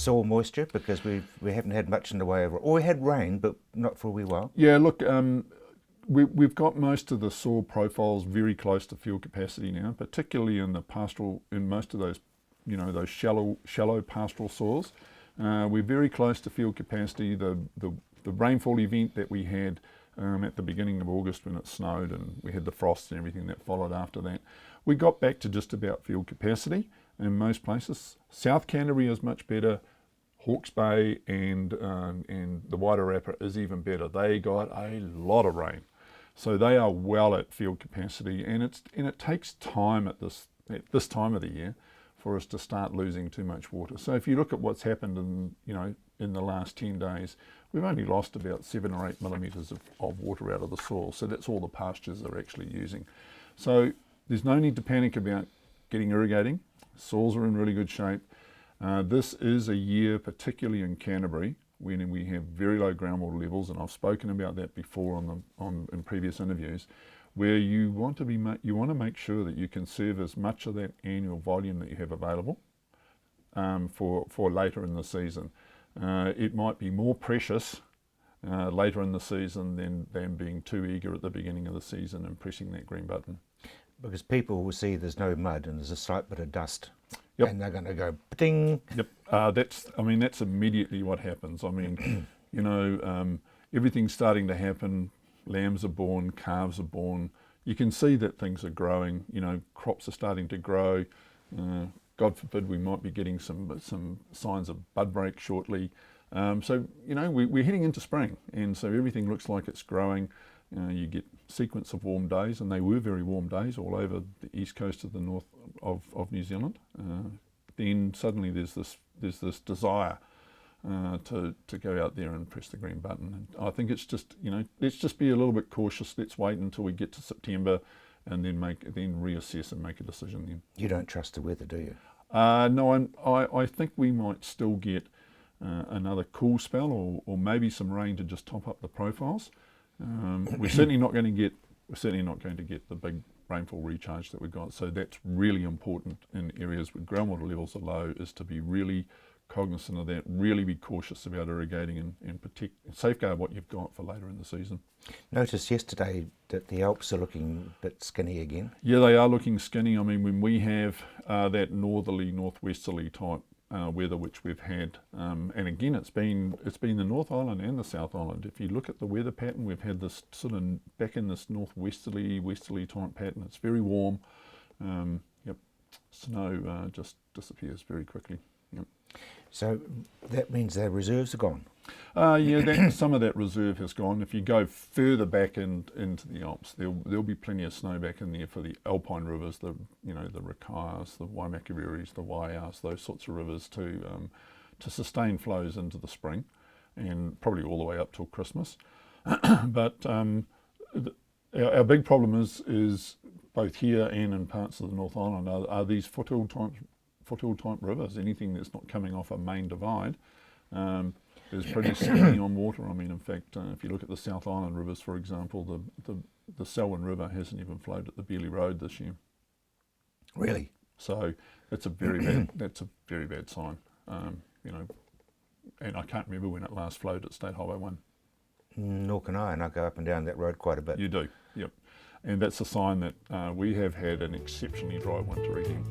soil moisture? Because we haven't had much in the way of, or we had rain, but not for a wee while. Yeah, look, we've got most of the soil profiles very close to field capacity now, particularly in the pastoral, in most of those, those shallow pastoral soils. We're very close to field capacity. The rainfall event that we had at the beginning of August when it snowed and we had the frosts and everything that followed after that, we got back to just about field capacity in most places. South Canterbury is much better. Hawke's Bay and the Wairarapa is even better. They got a lot of rain, so they are well at field capacity, and it takes time at this time of the year for us to start losing too much water. So if you look at what's happened in the last 10 days, we've only lost about 7 or 8 millimetres of water out of the soil. So that's all the pastures are actually using. So there's no need to panic about getting irrigating. Soils are in really good shape. This is a year, particularly in Canterbury, when we have very low groundwater levels, and I've spoken about that before in previous interviews, where you want to make sure that you can serve as much of that annual volume that you have available for later in the season. It might be more precious later in the season than being too eager at the beginning of the season and pressing that green button. Because people will see there's no mud and there's a slight bit of dust. Yep. And they're going to go ding. Yep, that's immediately what happens. I mean, everything's starting to happen. Lambs are born, calves are born. You can see that things are growing. Crops are starting to grow. God forbid we might be getting some signs of bud break shortly. So we're heading into spring, and so everything looks like it's growing. You get sequence of warm days, and they were very warm days all over the east coast of the north of New Zealand. Then suddenly there's this desire to go out there and press the green button. And I think it's just let's just be a little bit cautious. Let's wait until we get to September, and then reassess and make a decision then. You don't trust the weather, do you? No, I think we might still get another cool spell, or maybe some rain to just top up the profiles. We're certainly not going to get the big rainfall recharge that we've got. So that's really important in areas where groundwater levels are low, is to be really cognizant of that, really be cautious about irrigating and protect and safeguard what you've got for later in the season. Noticed yesterday that the Alps are looking a bit skinny again. Yeah, they are looking skinny. I mean, when we have that northerly, northwesterly type weather which we've had, and again it's been the North Island and the South Island. If you look at the weather pattern, we've had this sort of back in this northwesterly, westerly type pattern. It's very warm. Snow just disappears very quickly. Yep. So that means their reserves are gone. Some of that reserve has gone. If you go further back into the Alps, there'll be plenty of snow back in there for the alpine rivers, the Ricaias, the Waimakarieris, the Waias, those sorts of rivers to sustain flows into the spring, and probably all the way up till Christmas. But our big problem is both here and in parts of the North Island are these foothill type rivers. Anything that's not coming off a main divide is pretty skinny on water. I mean, in fact, if you look at the South Island rivers, for example, the Selwyn River hasn't even flowed at the Bearley Road this year. Really? So that's a very bad sign. And I can't remember when it last flowed at State Highway 1. Nor can I, and I go up and down that road quite a bit. You do, yep. And that's a sign that we have had an exceptionally dry winter again.